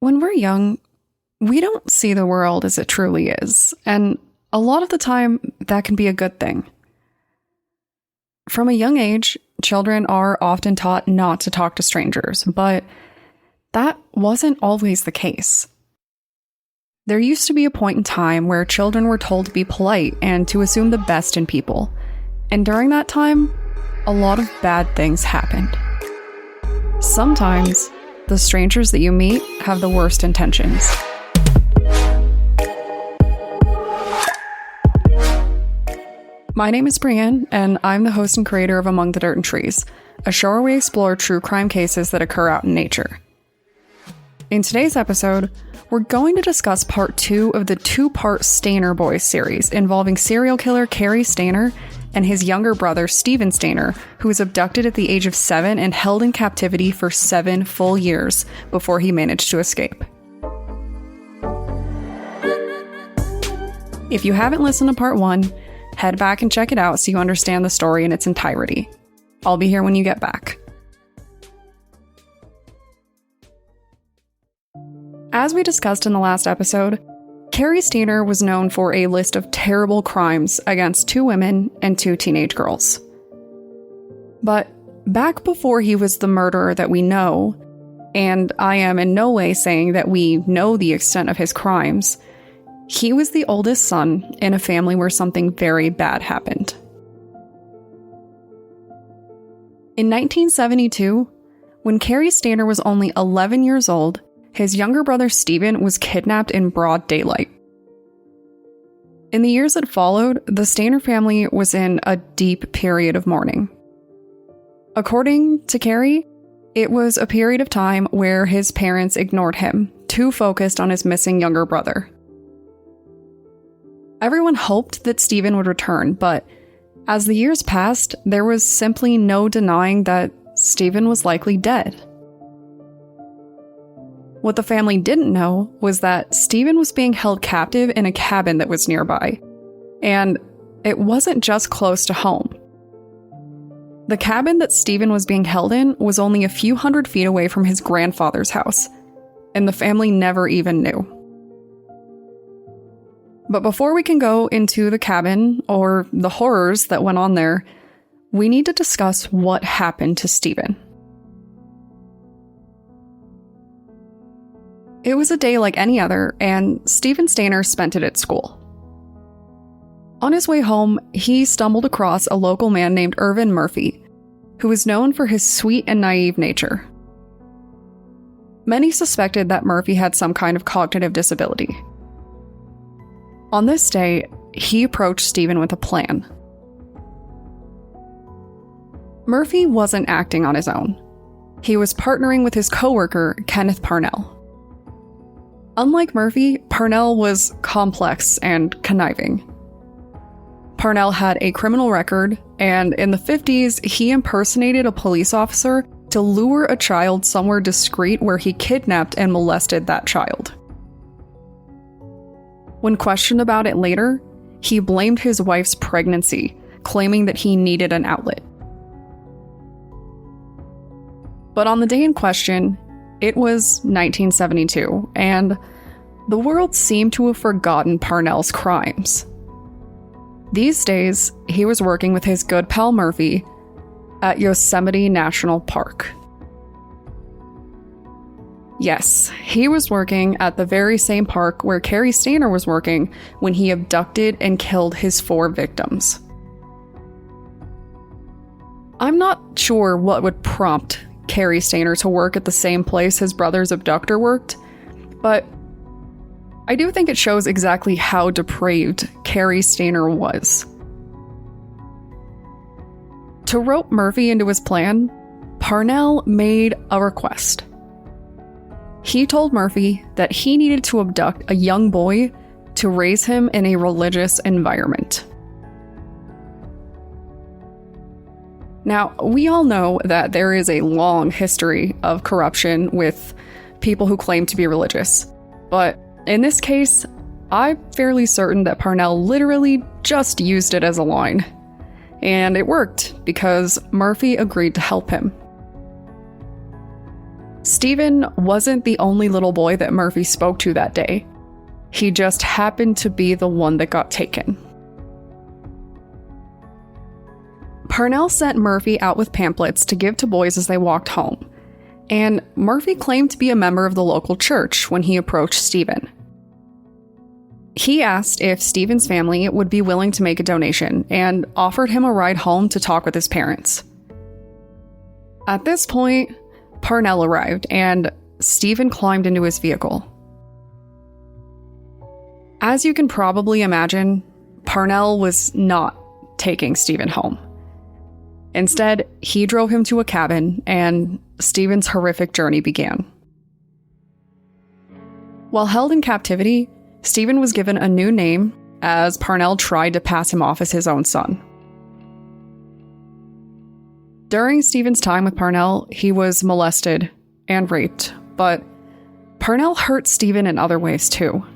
When we're young, we don't see the world as it truly is, and a lot of the time, that can be a good thing. From a young age, children are often taught not to talk to strangers, but that wasn't always the case. There used to be a point in time where children were told to be polite and to assume the best in people, and during that time, a lot of bad things happened. Sometimes, the strangers that you meet have the worst intentions. My name is Brienne, and I'm the host and creator of Among the Dirt and Trees, a show where we explore true crime cases that occur out in nature. In today's episode, we're going to discuss part 2 of the 2-part Stayner Boys series involving serial killer Cary Stayner and his younger brother Steven Stayner, who was abducted at the age of 7 and held in captivity for 7 full years before he managed to escape. If you haven't listened to part 1, head back and check it out so you understand the story in its entirety. I'll be here when you get back. As we discussed in the last episode, Cary Stayner was known for a list of terrible crimes against 2 women and 2 teenage girls. But back before he was the murderer that we know, and I am in no way saying that we know the extent of his crimes, he was the oldest son in a family where something very bad happened. In 1972, when Cary Stayner was only 11 years old, his younger brother Steven was kidnapped in broad daylight. In the years that followed, the Stayner family was in a deep period of mourning. According to Cary, it was a period of time where his parents ignored him, too focused on his missing younger brother. Everyone hoped that Steven would return, but as the years passed, there was simply no denying that Steven was likely dead. What the family didn't know was that Steven was being held captive in a cabin that was nearby, and it wasn't just close to home. The cabin that Steven was being held in was only a few hundred feet away from his grandfather's house, and the family never even knew. But before we can go into the cabin or the horrors that went on there, we need to discuss what happened to Steven. It was a day like any other, and Steven Stayner spent it at school. On his way home, he stumbled across a local man named Irvin Murphy, who was known for his sweet and naive nature. Many suspected that Murphy had some kind of cognitive disability. On this day, he approached Steven with a plan. Murphy wasn't acting on his own. He was partnering with his coworker, Kenneth Parnell. Unlike Murphy, Parnell was complex and conniving. Parnell had a criminal record, and in the 50s, he impersonated a police officer to lure a child somewhere discreet where he kidnapped and molested that child. When questioned about it later, he blamed his wife's pregnancy, claiming that he needed an outlet. But on the day in question, it was 1972, and the world seemed to have forgotten Parnell's crimes. These days, he was working with his good pal Murphy at Yosemite National Park. Yes, he was working at the very same park where Cary Stayner was working when he abducted and killed his 4 victims. I'm not sure what would prompt Cary Stayner to work at the same place his brother's abductor worked, but I do think it shows exactly how depraved Cary Stayner was. To rope Murphy into his plan, Parnell made a request. He told Murphy that he needed to abduct a young boy to raise him in a religious environment. Now, we all know that there is a long history of corruption with people who claim to be religious, but in this case, I'm fairly certain that Parnell literally just used it as a line. And it worked, because Murphy agreed to help him. Stephen wasn't the only little boy that Murphy spoke to that day. He just happened to be the one that got taken. Parnell sent Murphy out with pamphlets to give to boys as they walked home, and Murphy claimed to be a member of the local church when he approached Stephen. He asked if Stephen's family would be willing to make a donation and offered him a ride home to talk with his parents. At this point, Parnell arrived and Stephen climbed into his vehicle. As you can probably imagine, Parnell was not taking Stephen home. Instead, he drove him to a cabin and Stephen's horrific journey began. While held in captivity, Stephen was given a new name as Parnell tried to pass him off as his own son. During Stephen's time with Parnell, he was molested and raped, but Parnell hurt Stephen in other ways too.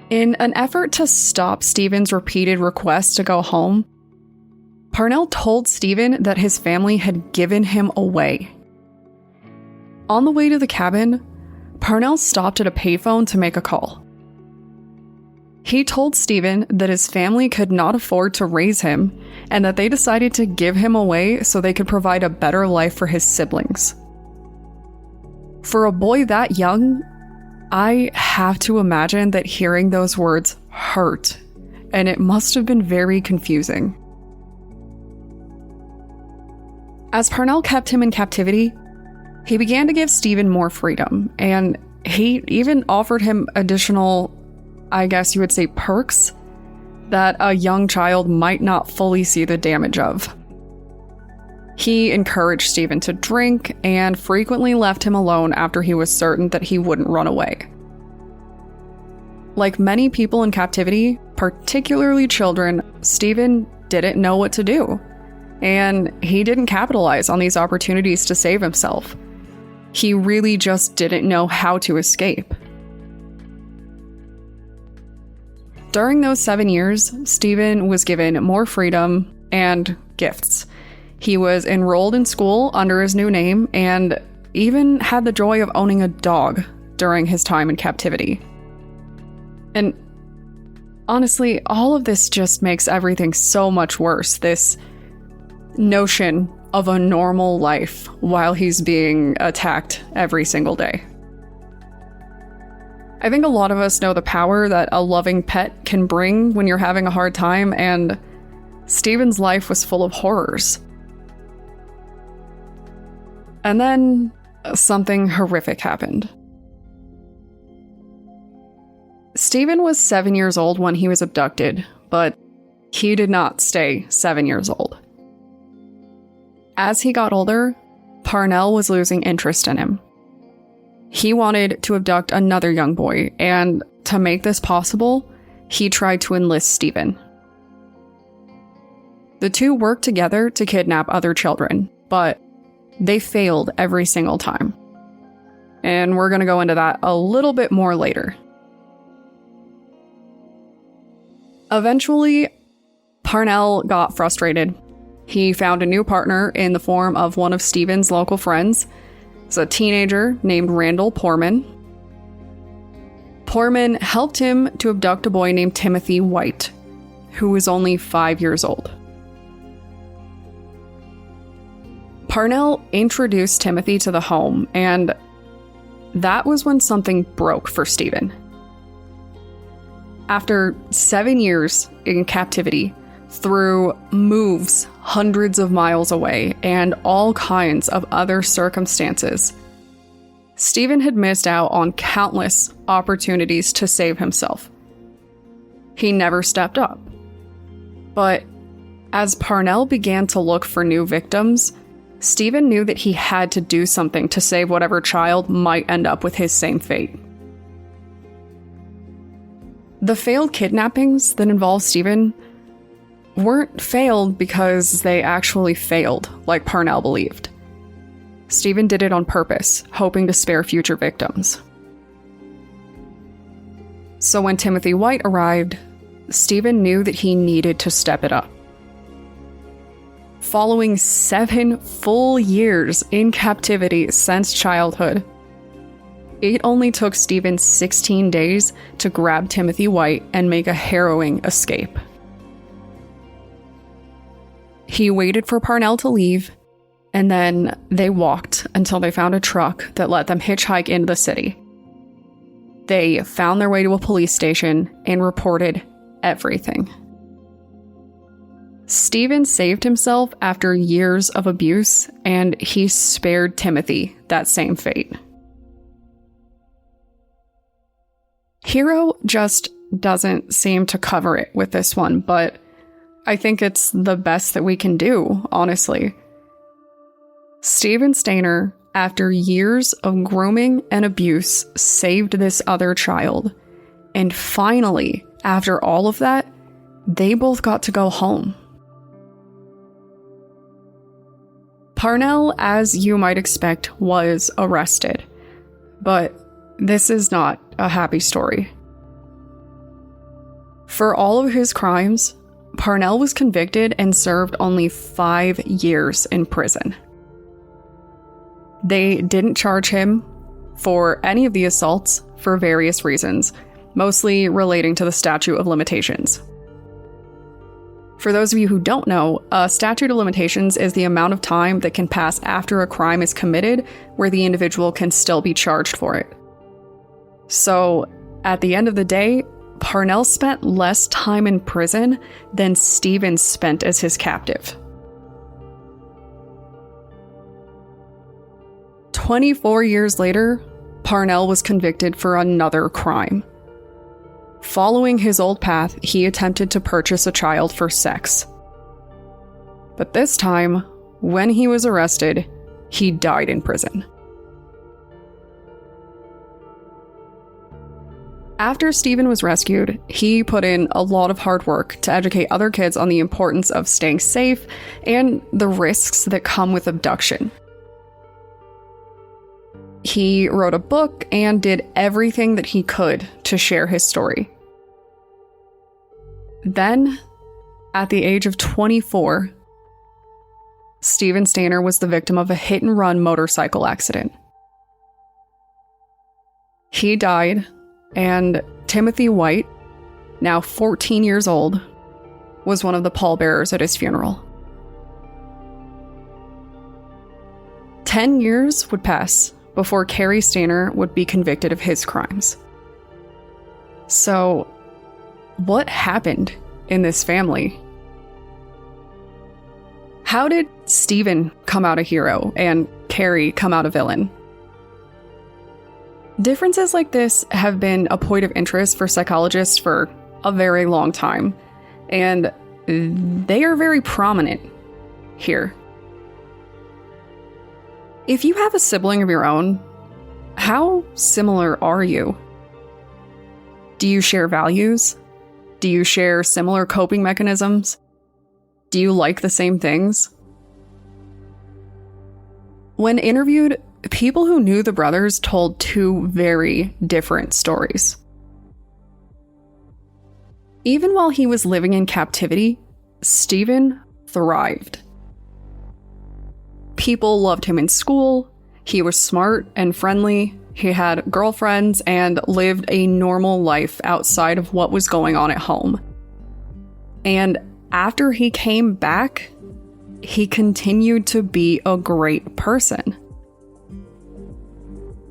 In an effort to stop Stephen's repeated requests to go home, Parnell told Stephen that his family had given him away. On the way to the cabin, Parnell stopped at a payphone to make a call. He told Stephen that his family could not afford to raise him and that they decided to give him away so they could provide a better life for his siblings. For a boy that young, I have to imagine that hearing those words hurt, and it must have been very confusing. As Parnell kept him in captivity, he began to give Stephen more freedom, and he even offered him additional, I guess you would say, perks that a young child might not fully see the damage of. He encouraged Stephen to drink and frequently left him alone after he was certain that he wouldn't run away. Like many people in captivity, particularly children, Stephen didn't know what to do, and he didn't capitalize on these opportunities to save himself. He really just didn't know how to escape. During those 7 years, Stephen was given more freedom and gifts. He was enrolled in school under his new name and even had the joy of owning a dog during his time in captivity. And honestly, all of this just makes everything so much worse. This notion of a normal life while he's being attacked every single day. I think a lot of us know the power that a loving pet can bring when you're having a hard time, and Stephen's life was full of horrors. And then something horrific happened. Stephen was 7 years old when he was abducted, but he did not stay 7 years old. As he got older, Parnell was losing interest in him. He wanted to abduct another young boy, and to make this possible, he tried to enlist Stephen. The two worked together to kidnap other children, but they failed every single time. And we're going to go into that a little bit more later. Eventually, Parnell got frustrated. He found a new partner in the form of one of Stephen's local friends. It's a teenager named Randall Poorman. Poorman helped him to abduct a boy named Timothy White, who was only 5 years old. Parnell introduced Timothy to the home, and that was when something broke for Stephen. After 7 years in captivity, through moves hundreds of miles away and all kinds of other circumstances, Stephen had missed out on countless opportunities to save himself. He never stepped up. But as Parnell began to look for new victims, Stephen knew that he had to do something to save whatever child might end up with his same fate. The failed kidnappings that involved Stephen weren't failed because they actually failed, like Parnell believed. Stephen did it on purpose, hoping to spare future victims. So when Timothy White arrived, Stephen knew that he needed to step it up. following 7 full years in captivity since childhood. It only took Stephen 16 days to grab Timothy White and make a harrowing escape. He waited for Parnell to leave, and then they walked until they found a truck that let them hitchhike into the city. They found their way to a police station and reported everything. Stephen saved himself after years of abuse, and he spared Timothy that same fate. Hero just doesn't seem to cover it with this one, but I think it's the best that we can do, honestly. Stephen Stayner, after years of grooming and abuse, saved this other child. And finally, after all of that, they both got to go home. Parnell, as you might expect, was arrested. But this is not a happy story. For all of his crimes, Parnell was convicted and served only 5 years in prison. They didn't charge him for any of the assaults for various reasons, mostly relating to the statute of limitations. For those of you who don't know, a statute of limitations is the amount of time that can pass after a crime is committed where the individual can still be charged for it. So, at the end of the day, Parnell spent less time in prison than Stephen spent as his captive. 24 years later, Parnell was convicted for another crime. Following his old path, he attempted to purchase a child for sex. But this time, when he was arrested, he died in prison. After Stephen was rescued, he put in a lot of hard work to educate other kids on the importance of staying safe and the risks that come with abduction. He wrote a book and did everything that he could to share his story. Then, at the age of 24, Stephen Stayner was the victim of a hit-and-run motorcycle accident. He died, and Timothy White, now 14 years old, was one of the pallbearers at his funeral. 10 years would pass before Cary Stayner would be convicted of his crimes. So, what happened in this family? How did Stephen come out a hero and Cary come out a villain? Differences like this have been a point of interest for psychologists for a very long time, and they are very prominent here. If you have a sibling of your own, how similar are you? Do you share values? Do you share similar coping mechanisms? Do you like the same things? When interviewed, people who knew the brothers told 2 very different stories. Even while he was living in captivity, Stephen thrived. People loved him in school, he was smart and friendly, he had girlfriends and lived a normal life outside of what was going on at home. And after he came back, he continued to be a great person.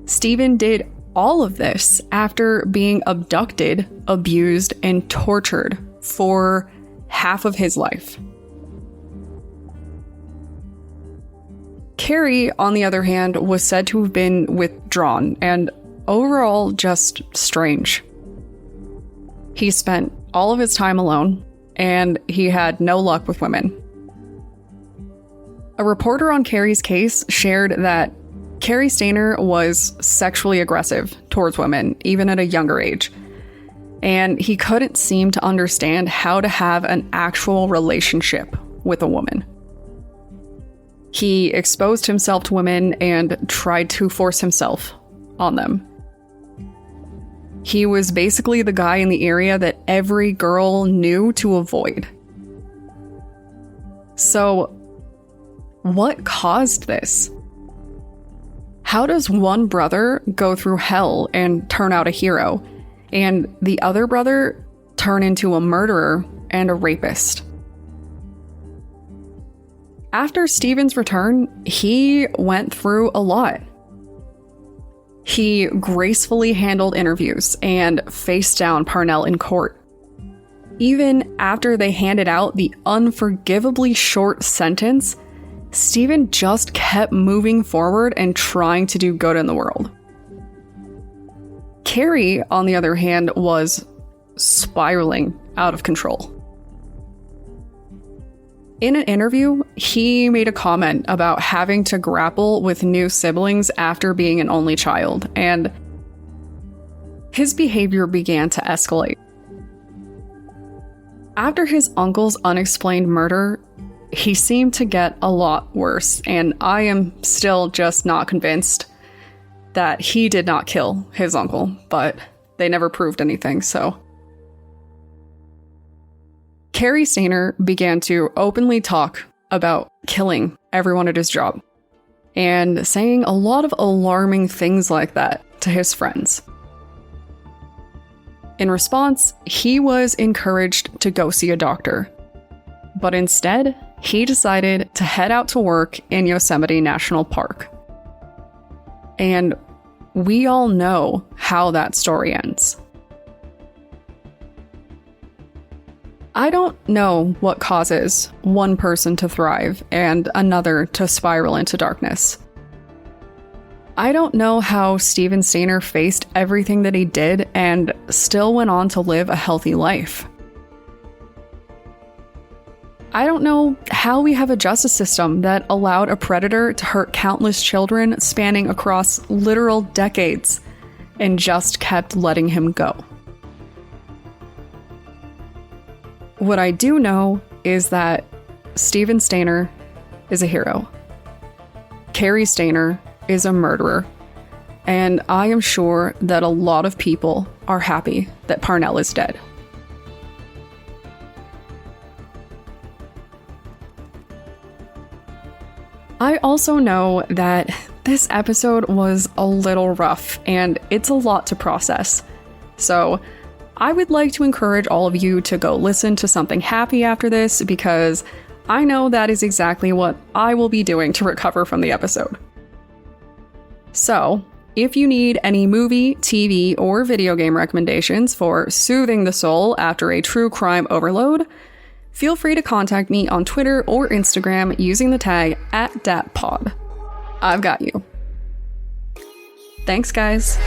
Stephen did all of this after being abducted, abused, and tortured for half of his life. Cary, on the other hand, was said to have been withdrawn and overall just strange. He spent all of his time alone, and he had no luck with women. A reporter on Cary's case shared that Cary Stayner was sexually aggressive towards women, even at a younger age, and he couldn't seem to understand how to have an actual relationship with a woman. He exposed himself to women and tried to force himself on them. He was basically the guy in the area that every girl knew to avoid. So, what caused this? How does one brother go through hell and turn out a hero, and the other brother turn into a murderer and a rapist? After Stephen's return, he went through a lot. He gracefully handled interviews and faced down Parnell in court. Even after they handed out the unforgivably short sentence, Stephen just kept moving forward and trying to do good in the world. Cary, on the other hand, was spiraling out of control. In an interview, he made a comment about having to grapple with new siblings after being an only child, and his behavior began to escalate. After his uncle's unexplained murder, he seemed to get a lot worse, and I am still just not convinced that he did not kill his uncle, but they never proved anything, so. Cary Stayner began to openly talk about killing everyone at his job and saying a lot of alarming things like that to his friends. In response, he was encouraged to go see a doctor, but instead, he decided to head out to work in Yosemite National Park. And we all know how that story ends. I don't know what causes one person to thrive and another to spiral into darkness. I don't know how Stephen Stayner faced everything that he did and still went on to live a healthy life. I don't know how we have a justice system that allowed a predator to hurt countless children spanning across literal decades and just kept letting him go. What I do know is that Stephen Stayner is a hero. Cary Stayner is a murderer. And I am sure that a lot of people are happy that Parnell is dead. I also know that this episode was a little rough and it's a lot to process. So I would like to encourage all of you to go listen to something happy after this, because I know that is exactly what I will be doing to recover from the episode. So, if you need any movie, TV, or video game recommendations for soothing the soul after a true crime overload, feel free to contact me on Twitter or Instagram using the tag @DatPod. I've got you. Thanks, guys.